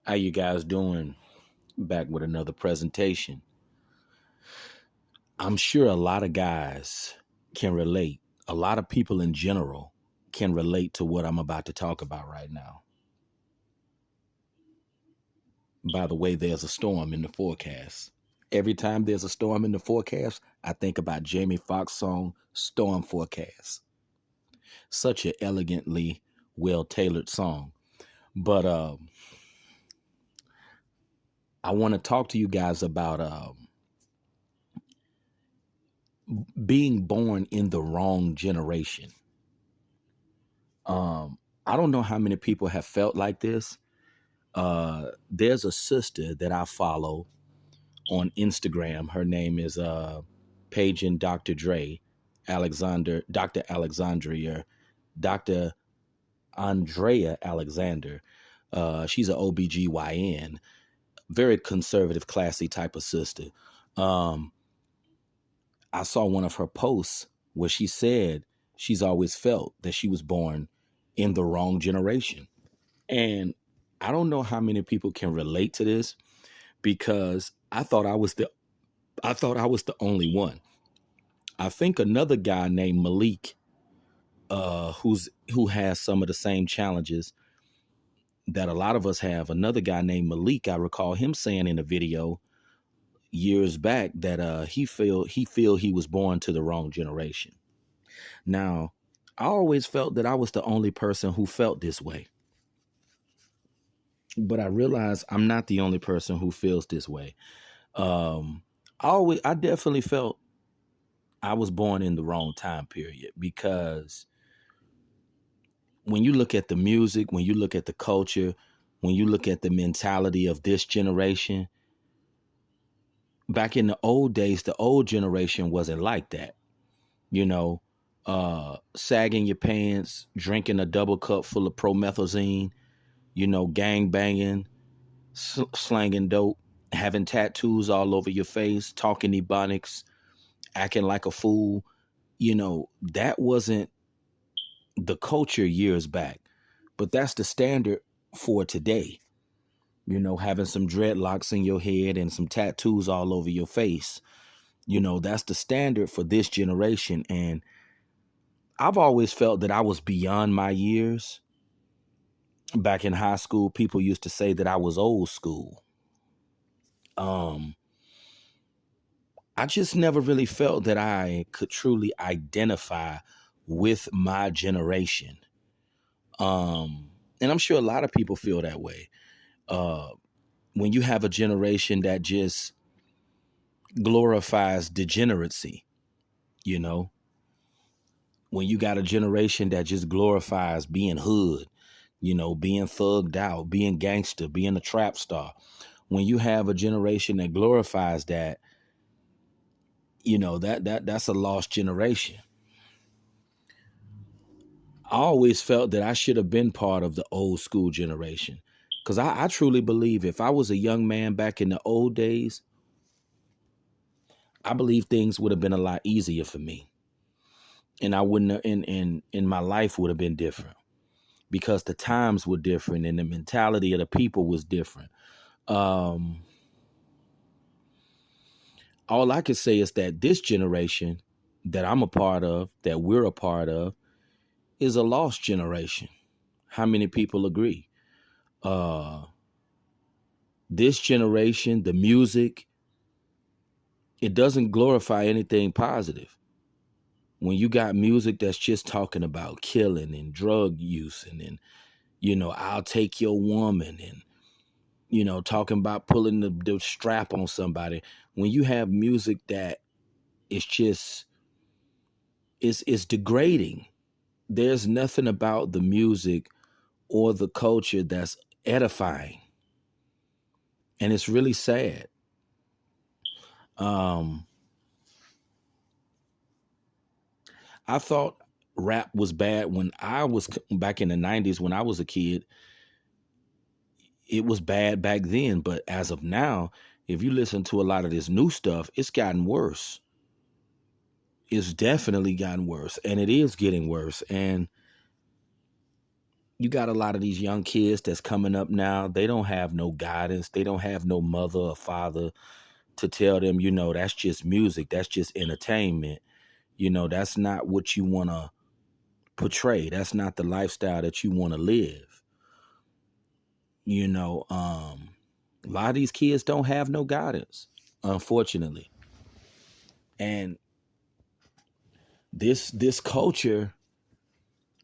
How you guys doing? Back with another presentation. I'm sure a lot of guys can relate. A lot of people in general can relate to what I'm about to talk about right now. By the way, there's a storm in the forecast. Every time there's a storm in the forecast, I think about Jamie Foxx song Storm Forecast. Such an elegantly well tailored song. But I want to talk to you guys about being born in the wrong generation. I don't know how many people have felt like this. There's a sister that I follow on Instagram. Her name is Paige and Dr. Dre, Dr. Alexandria, Dr. Andrea Alexander. She's an OBGYN, very conservative, classy type of sister. Um, I saw one of her posts where she said she's always felt that she was born in the wrong generation. And I don't know how many people can relate to this because I thought I was the only one. I think another guy named Malik, who has some of the same challenges that a lot of us have. Another guy named Malik, I recall him saying in a video years back that he feel he was born to the wrong generation. Now, I always felt that I was the only person who felt this way, but I realized I'm not the only person who feels this way. Um, I definitely felt I was born in the wrong time period because when you look at the music, when you look at the culture, when you look at the mentality of this generation, back in the old days, the old generation wasn't like that. You know, sagging your pants, drinking a double cup full of promethazine, gang banging, slanging dope, having tattoos all over your face, talking ebonics, acting like a fool. That wasn't the culture years back, but that's the standard for today. Having some dreadlocks in your head and some tattoos all over your face. That's the standard for this generation. And I've always felt that I was beyond my years. Back in high school, people used to say that I was old school. Um, I just never really felt that I could truly identify with my generation. And I'm sure a lot of people feel that way. Uh, when you have a generation that just glorifies degeneracy, you know, when you got a generation that just glorifies being hood, being thugged out, being gangster, being a trap star. When you have a generation that glorifies that, that's a lost generation. I always felt that I should have been part of the old school generation because I truly believe if I was a young man back in the old days, I believe things would have been a lot easier for me, and I wouldn't have, and my life would have been different because the times were different and the mentality of the people was different. Um, all I can say is that this generation that I'm a part of, that we're a part of, is a lost generation. How many people agree? Uh, this generation, the music, it doesn't glorify anything positive. When you got music that's just talking about killing and drug use and I'll take your woman and talking about pulling the strap on somebody. When you have music that is just it's degrading, there's nothing about the music or the culture that's edifying, and it's really sad. Um, I thought rap was bad when I was back in the '90s when I was a kid. It was bad back then, but as of now, if you listen to a lot of this new stuff, it's gotten worse. It's definitely gotten worse, and it is getting worse. And you got a lot of these young kids that's coming up now. They don't have no guidance. They don't have no mother or father to tell them, that's just music. That's just entertainment. That's not what you want to portray. That's not the lifestyle that you want to live. A lot of these kids don't have no guidance, unfortunately. And this culture,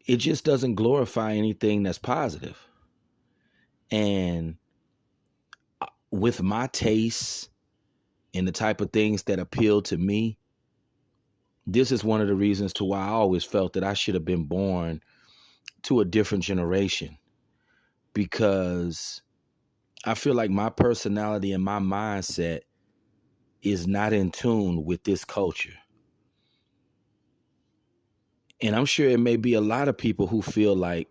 it just doesn't glorify anything that's positive. And with my tastes and the type of things that appeal to me, this is one of the reasons to why I always felt that I should have been born to a different generation, because I feel like my personality and my mindset is not in tune with this culture. And I'm sure it may be a lot of people who feel like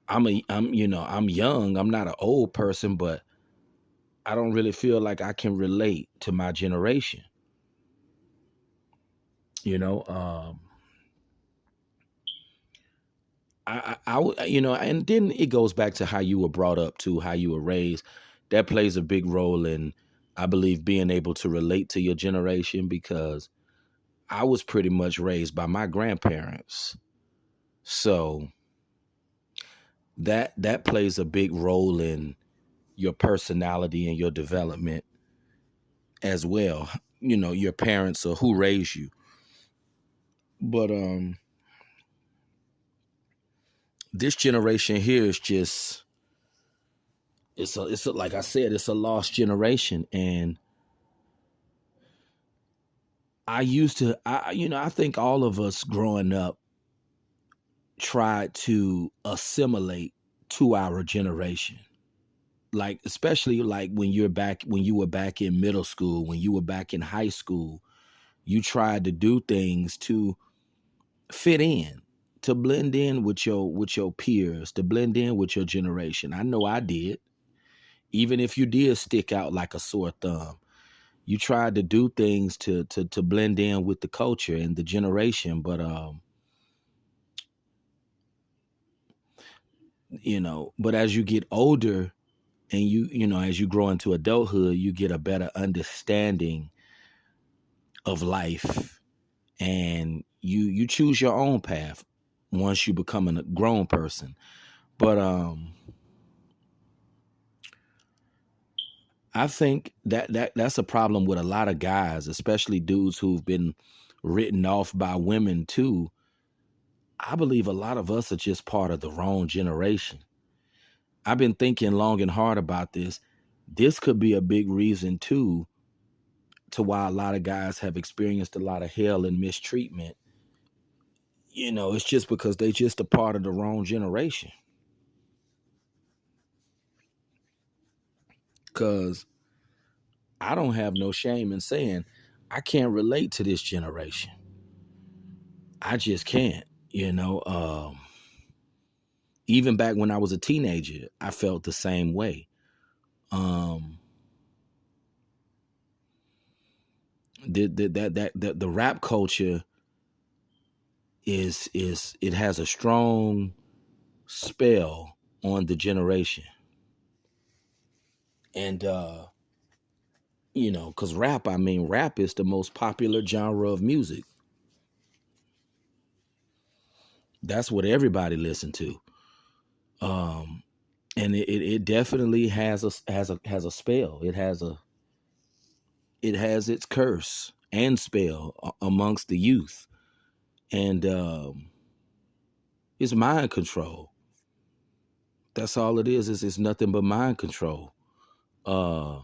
I'm young, I'm not an old person, but I don't really feel like I can relate to my generation. You know, and then it goes back to how you were brought up, to how you were raised. That plays a big role in, I believe, being able to relate to your generation, because I was pretty much raised by my grandparents. So that plays a big role in your personality and your development as well. Your parents or who raised you. But this generation here is just, like I said, it's a lost generation. And I think all of us growing up tried to assimilate to our generation. Like, especially like when you were back in middle school, when you were back in high school, you tried to do things to fit in, to blend in with your peers, to blend in with your generation. I know I did. Even if you did stick out like a sore thumb, you tried to do things to blend in with the culture and the generation. But but as you get older and as you grow into adulthood, you get a better understanding of life, and you choose your own path once you become a grown person. But I think that's a problem with a lot of guys, especially dudes who've been written off by women too. I believe a lot of us are just part of the wrong generation. I've been thinking long and hard about this. This could be a big reason too to why a lot of guys have experienced a lot of hell and mistreatment. It's just because they just a part of the wrong generation. Because I don't have no shame in saying I can't relate to this generation. I just can't. Even back when I was a teenager, I felt the same way. Um, the rap culture is it has a strong spell on the generation. And because rap is the most popular genre of music. That's what everybody listen to. um and it definitely has a spell. It has its curse and spell amongst the youth. And it's mind control. That's all it is. It's nothing but mind control. uh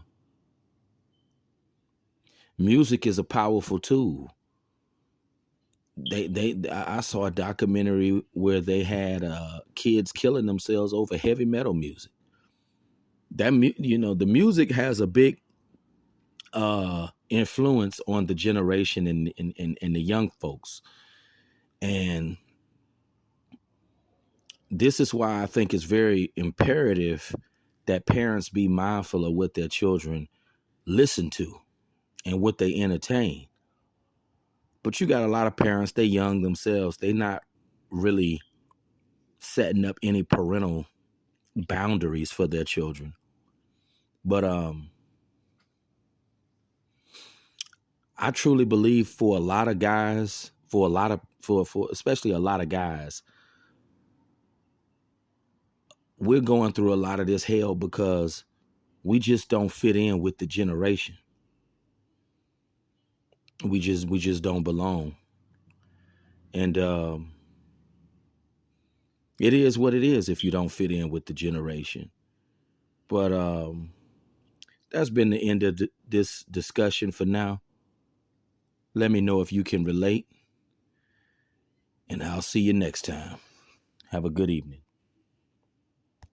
Music is a powerful tool. I saw a documentary where they had kids killing themselves over heavy metal music. The music has a big influence on the generation and the young folks. And this is why I think it's very imperative that parents be mindful of what their children listen to and what they entertain. But you got a lot of parents, they young themselves, they not really setting up any parental boundaries for their children. But I truly believe for a lot of guys, for especially a lot of guys, we're going through a lot of this hell because we just don't fit in with the generation. We just don't belong. And it is what it is if you don't fit in with the generation. But that's been the end of this discussion for now. Let me know if you can relate, and I'll see you next time. Have a good evening.